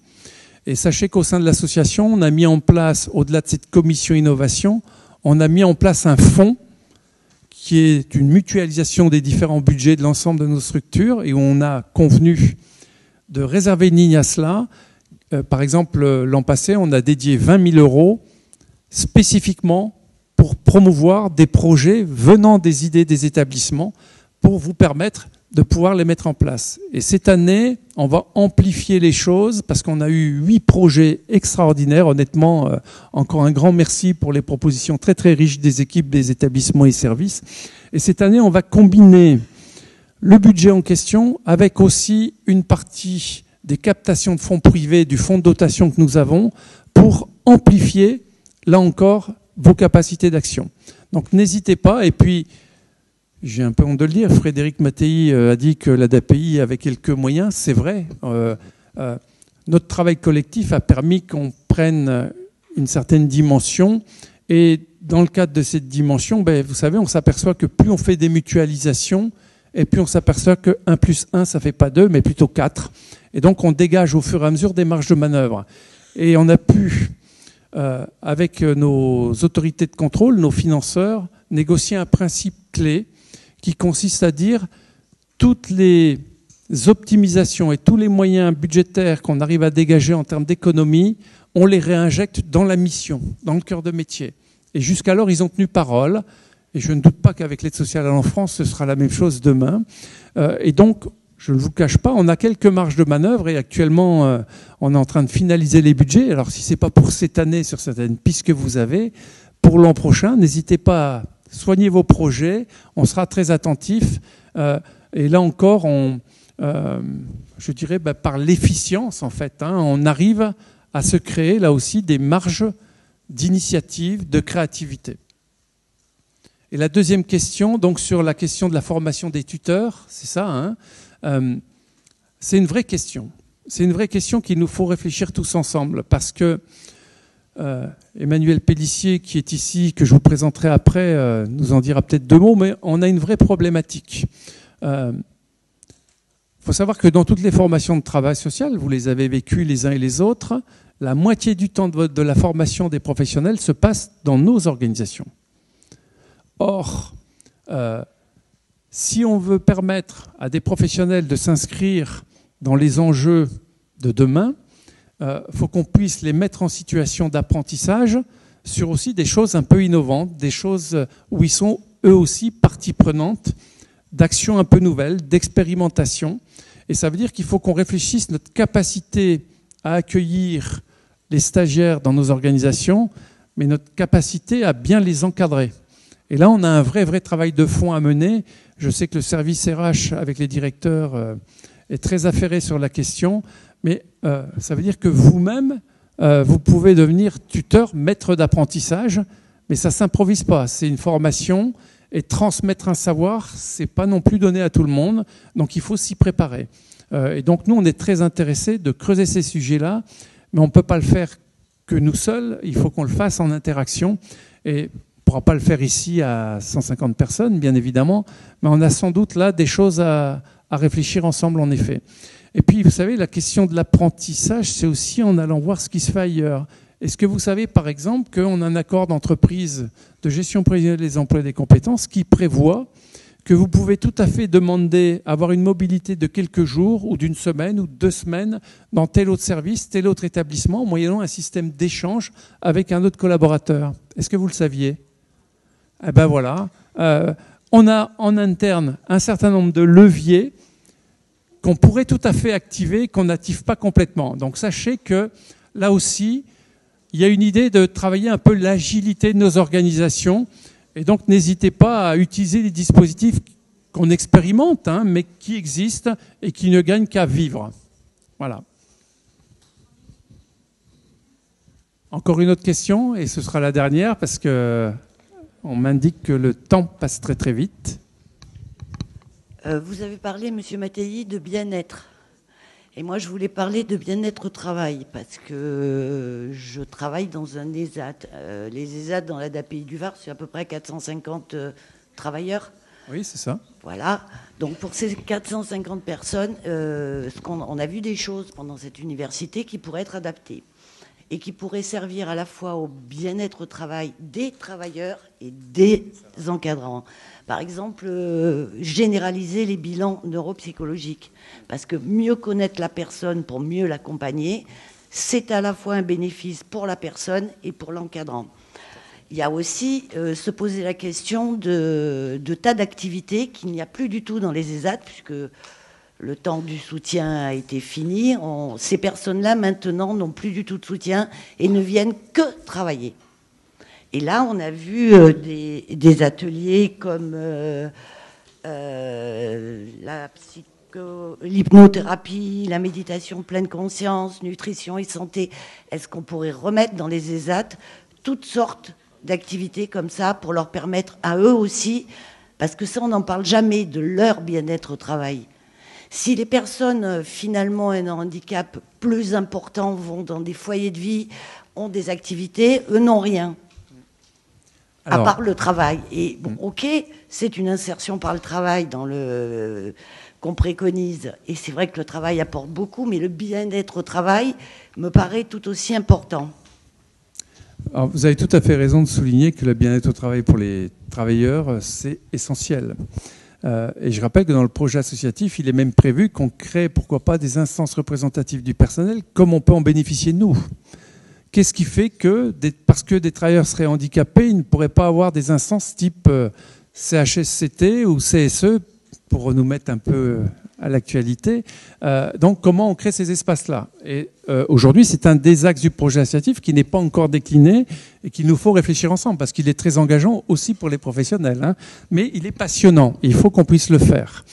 Et sachez qu'au sein de l'association, on a mis en place, au-delà de cette commission innovation, on a mis en place un fonds qui est une mutualisation des différents budgets de l'ensemble de nos structures et où on a convenu de réserver une ligne à cela. Par exemple, l'an passé, on a dédié 20 000 € spécifiquement pour promouvoir des projets venant des idées des établissements pour vous permettre de pouvoir les mettre en place. Et cette année, on va amplifier les choses parce qu'on a eu 8 projets extraordinaires. Honnêtement, encore un grand merci pour les propositions très très riches des équipes des établissements et services. Et cette année, on va combiner le budget en question avec aussi une partie des captations de fonds privés du fonds de dotation que nous avons pour amplifier, là encore, vos capacités d'action. Donc n'hésitez pas. Et puis, j'ai un peu honte de le dire, Frédéric Mattei a dit que l'ADAPI avait quelques moyens, c'est vrai. Notre travail collectif a permis qu'on prenne une certaine dimension et dans le cadre de cette dimension, vous savez, on s'aperçoit que plus on fait des mutualisations et plus on s'aperçoit que 1 plus 1, ça ne fait pas 2, mais plutôt 4. Et donc on dégage au fur et à mesure des marges de manœuvre. Et on a pu, avec nos autorités de contrôle, nos financeurs, négocier un principe clé qui consiste à dire toutes les optimisations et tous les moyens budgétaires qu'on arrive à dégager en termes d'économie, on les réinjecte dans la mission, dans le cœur de métier. Et jusqu'alors, ils ont tenu parole. Et je ne doute pas qu'avec l'aide sociale en France, ce sera la même chose demain. Et donc, je ne vous cache pas, on a quelques marges de manœuvre et actuellement, on est en train de finaliser les budgets. Alors, si ce n'est pas pour cette année sur certaines pistes que vous avez, pour l'an prochain, n'hésitez pas à soigner vos projets, on sera très attentif. Et là encore, je dirais par l'efficience, en fait, on arrive à se créer là aussi des marges d'initiative, de créativité. Et la deuxième question, donc sur la question de la formation des tuteurs, c'est ça, c'est une vraie question. C'est une vraie question qu'il nous faut réfléchir tous ensemble, parce que Emmanuel Pellissier, qui est ici, que je vous présenterai après, nous en dira peut-être 2 mots, mais on a une vraie problématique. Il faut savoir que dans toutes les formations de travail social, vous les avez vécues les uns et les autres, la moitié du temps de la formation des professionnels se passe dans nos organisations. Or, si on veut permettre à des professionnels de s'inscrire dans les enjeux de demain, faut qu'on puisse les mettre en situation d'apprentissage sur aussi des choses un peu innovantes, des choses où ils sont eux aussi partie prenante d'actions un peu nouvelles, d'expérimentation. Et ça veut dire qu'il faut qu'on réfléchisse notre capacité à accueillir les stagiaires dans nos organisations, mais notre capacité à bien les encadrer. Et là, on a un vrai travail de fond à mener. Je sais que le service RH, avec les directeurs, est très affairé sur la question, mais ça veut dire que vous-même, vous pouvez devenir tuteur, maître d'apprentissage, mais ça ne s'improvise pas. C'est une formation, et transmettre un savoir, ce n'est pas non plus donné à tout le monde, donc il faut s'y préparer. Et donc nous, on est très intéressés de creuser ces sujets-là, mais on ne peut pas le faire que nous seuls, il faut qu'on le fasse en interaction, et on ne pourra pas le faire ici à 150 personnes, bien évidemment, mais on a sans doute là des choses à réfléchir ensemble, en effet. Et puis, vous savez, la question de l'apprentissage, c'est aussi en allant voir ce qui se fait ailleurs. Est-ce que vous savez, par exemple, qu'on a un accord d'entreprise de gestion prévisionnelle des emplois et des compétences qui prévoit que vous pouvez tout à fait demander avoir une mobilité de quelques jours ou d'une semaine ou 2 semaines dans tel autre service, tel autre établissement, moyennant un système d'échange avec un autre collaborateur. Est-ce que vous le saviez ? Eh bien voilà. On a en interne un certain nombre de leviers qu'on pourrait tout à fait activer, qu'on n'active pas complètement. Donc sachez que là aussi, il y a une idée de travailler un peu l'agilité de nos organisations. Et donc n'hésitez pas à utiliser les dispositifs qu'on expérimente, mais qui existent et qui ne gagnent qu'à vivre. Voilà. Encore une autre question, et ce sera la dernière, parce que on m'indique que le temps passe très vite. Vous avez parlé, Monsieur Mattei, de bien-être. Et moi, je voulais parler de bien-être au travail, parce que je travaille dans un ESAT. Les ESAT dans l'ADAPI du Var, c'est à peu près 450 travailleurs. Oui, c'est ça. Voilà. Donc pour ces 450 personnes, on a vu des choses pendant cette université qui pourraient être adaptées et qui pourraient servir à la fois au bien-être au travail des travailleurs et des encadrants. Par exemple, généraliser les bilans neuropsychologiques. Parce que mieux connaître la personne pour mieux l'accompagner, c'est à la fois un bénéfice pour la personne et pour l'encadrant. Il y a aussi se poser la question de tas d'activités qu'il n'y a plus du tout dans les ESAT, puisque le temps du soutien a été fini. Ces personnes-là, maintenant, n'ont plus du tout de soutien et ne viennent que travailler. Et là, on a vu des ateliers comme l'hypnothérapie, la méditation pleine conscience, nutrition et santé. Est-ce qu'on pourrait remettre dans les ESAT toutes sortes d'activités comme ça pour leur permettre à eux aussi, parce que ça, on n'en parle jamais de leur bien-être au travail. Si les personnes, finalement, ayant un handicap plus important, vont dans des foyers de vie, ont des activités, eux n'ont rien. Alors, à part le travail. Et bon, ok, c'est une insertion par le travail qu'on préconise. Et c'est vrai que le travail apporte beaucoup, mais le bien-être au travail me paraît tout aussi important. Alors, vous avez tout à fait raison de souligner que le bien-être au travail pour les travailleurs, c'est essentiel. Et je rappelle que dans le projet associatif, il est même prévu qu'on crée, pourquoi pas, des instances représentatives du personnel, comme on peut en bénéficier nous. Qu'est-ce qui fait que, parce que des travailleurs seraient handicapés, ils ne pourraient pas avoir des instances type CHSCT ou CSE, pour nous mettre un peu à l'actualité. Donc, comment on crée ces espaces-là? Et aujourd'hui, c'est un des axes du projet associatif qui n'est pas encore décliné et qu'il nous faut réfléchir ensemble parce qu'il est très engageant aussi pour les professionnels. Hein. Mais il est passionnant. Et il faut qu'on puisse le faire.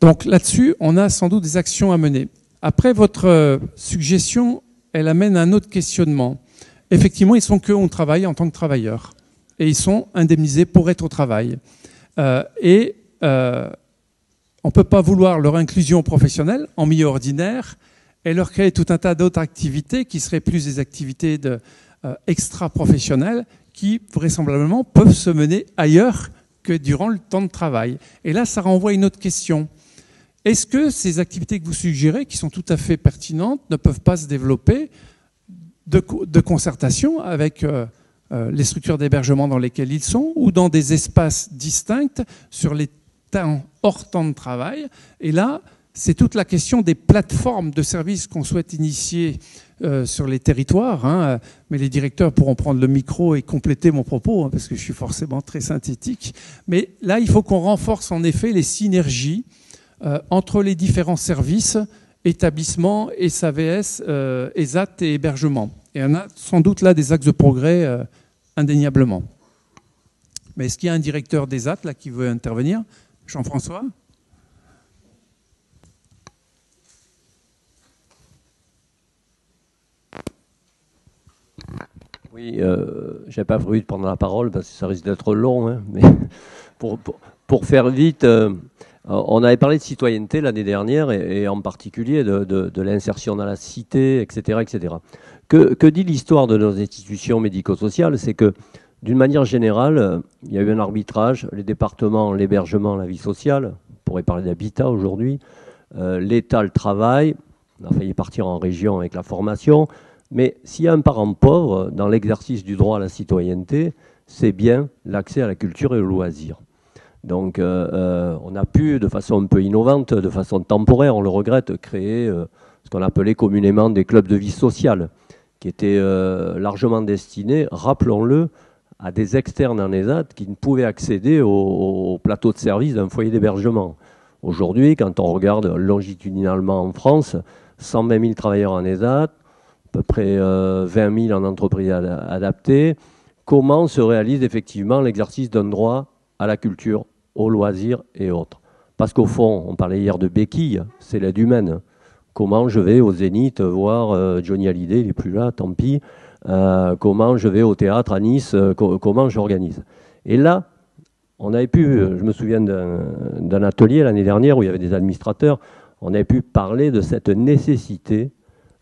Donc là-dessus, on a sans doute des actions à mener. Après, votre suggestion, elle amène un autre questionnement. Effectivement, ils sont qu'au travail en tant que travailleurs. Et ils sont indemnisés pour être au travail. On ne peut pas vouloir leur inclusion professionnelle en milieu ordinaire et leur créer tout un tas d'autres activités qui seraient plus des activités extra-professionnelles qui, vraisemblablement, peuvent se mener ailleurs que durant le temps de travail. Et là, ça renvoie à une autre question. Est-ce que ces activités que vous suggérez, qui sont tout à fait pertinentes, ne peuvent pas se développer de concertation avec les structures d'hébergement dans lesquelles ils sont ou dans des espaces distincts sur les temps hors temps de travail? Et là, c'est toute la question des plateformes de services qu'on souhaite initier sur les territoires. Hein. Mais les directeurs pourront prendre le micro et compléter mon propos, hein, parce que je suis forcément très synthétique. Mais là, il faut qu'on renforce en effet les synergies entre les différents services, établissements, SAVS, ESAT et hébergement. Et on a sans doute là des axes de progrès indéniablement. Mais est-ce qu'il y a un directeur d'ESAT là qui veut intervenir? Jean-François? Oui, je n'ai pas prévu de prendre la parole parce que ça risque d'être long, hein, mais pour faire vite, on avait parlé de citoyenneté l'année dernière et en particulier de l'insertion dans la cité, etc. etc. Que dit l'histoire de nos institutions médico-sociales? C'est que d'une manière générale, il y a eu un arbitrage, les départements, l'hébergement, la vie sociale, on pourrait parler d'habitat aujourd'hui, l'État, le travail, on a failli partir en région avec la formation, mais s'il y a un parent pauvre dans l'exercice du droit à la citoyenneté, c'est bien l'accès à la culture et au loisir. Donc on a pu, de façon un peu innovante, de façon temporaire, on le regrette, créer ce qu'on appelait communément des clubs de vie sociale, qui étaient largement destinés, rappelons-le, à des externes en ESAT qui ne pouvaient accéder au plateau de service d'un foyer d'hébergement. Aujourd'hui, quand on regarde longitudinalement en France, 120 000 travailleurs en ESAT, à peu près 20 000 en entreprise adaptée, comment se réalise effectivement l'exercice d'un droit à la culture, aux loisirs et autres? Parce qu'au fond, on parlait hier de béquilles, c'est l'aide humaine. Comment je vais au Zénith voir Johnny Hallyday, il n'est plus là, tant pis. Comment je vais au théâtre à Nice, comment j'organise. Et là, on avait pu, je me souviens d'un atelier l'année dernière où il y avait des administrateurs, on avait pu parler de cette nécessité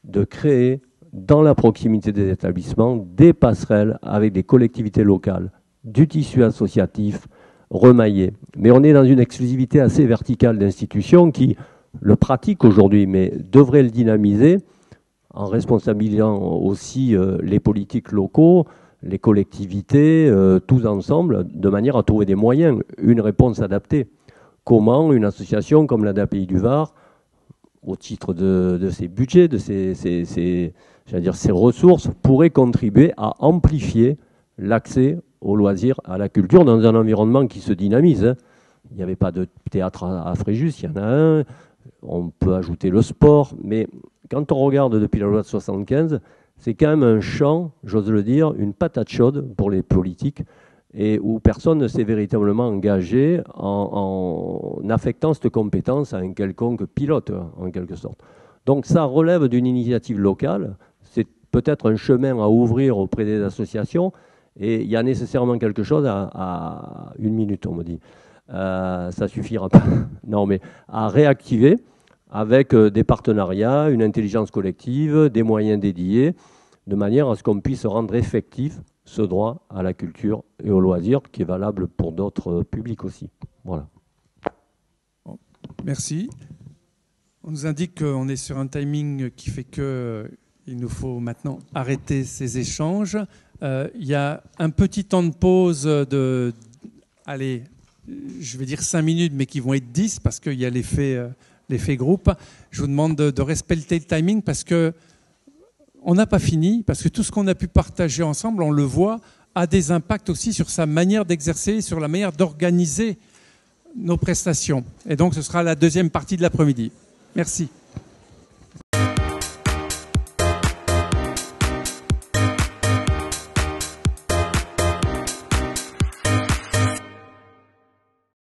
de créer dans la proximité des établissements des passerelles avec des collectivités locales, du tissu associatif remaillé. Mais on est dans une exclusivité assez verticale d'institutions qui le pratiquent aujourd'hui, mais devraient le dynamiser en responsabilisant aussi les politiques locaux, les collectivités, tous ensemble, de manière à trouver des moyens, une réponse adaptée. Comment une association comme l'ADAPI du Var, au titre de ses budgets, de ses ressources, pourrait contribuer à amplifier l'accès aux loisirs, à la culture, dans un environnement qui se dynamise. Hein. Il n'y avait pas de théâtre à Fréjus, il y en a un. On peut ajouter le sport, mais quand on regarde depuis la loi de 75, c'est quand même un champ, j'ose le dire, une patate chaude pour les politiques, et où personne ne s'est véritablement engagé en affectant cette compétence à un quelconque pilote, en quelque sorte. Donc ça relève d'une initiative locale, c'est peut-être un chemin à ouvrir auprès des associations, et il y a nécessairement quelque chose à 1 minute, on me dit. Ça suffira pas. Non, mais à réactiver avec des partenariats, une intelligence collective, des moyens dédiés, de manière à ce qu'on puisse rendre effectif ce droit à la culture et au loisir, qui est valable pour d'autres publics aussi. Voilà. Bon, merci. On nous indique qu'on est sur un timing qui fait qu'il nous faut maintenant arrêter ces échanges. Il y a un petit temps de pause de... Allez, je vais dire 5 minutes, mais qui vont être 10 parce qu'il y a l'effet groupe. Je vous demande de respecter le timing parce qu'on n'a pas fini, parce que tout ce qu'on a pu partager ensemble, on le voit, a des impacts aussi sur sa manière d'exercer, sur la manière d'organiser nos prestations. Et donc ce sera la deuxième partie de l'après-midi. Merci.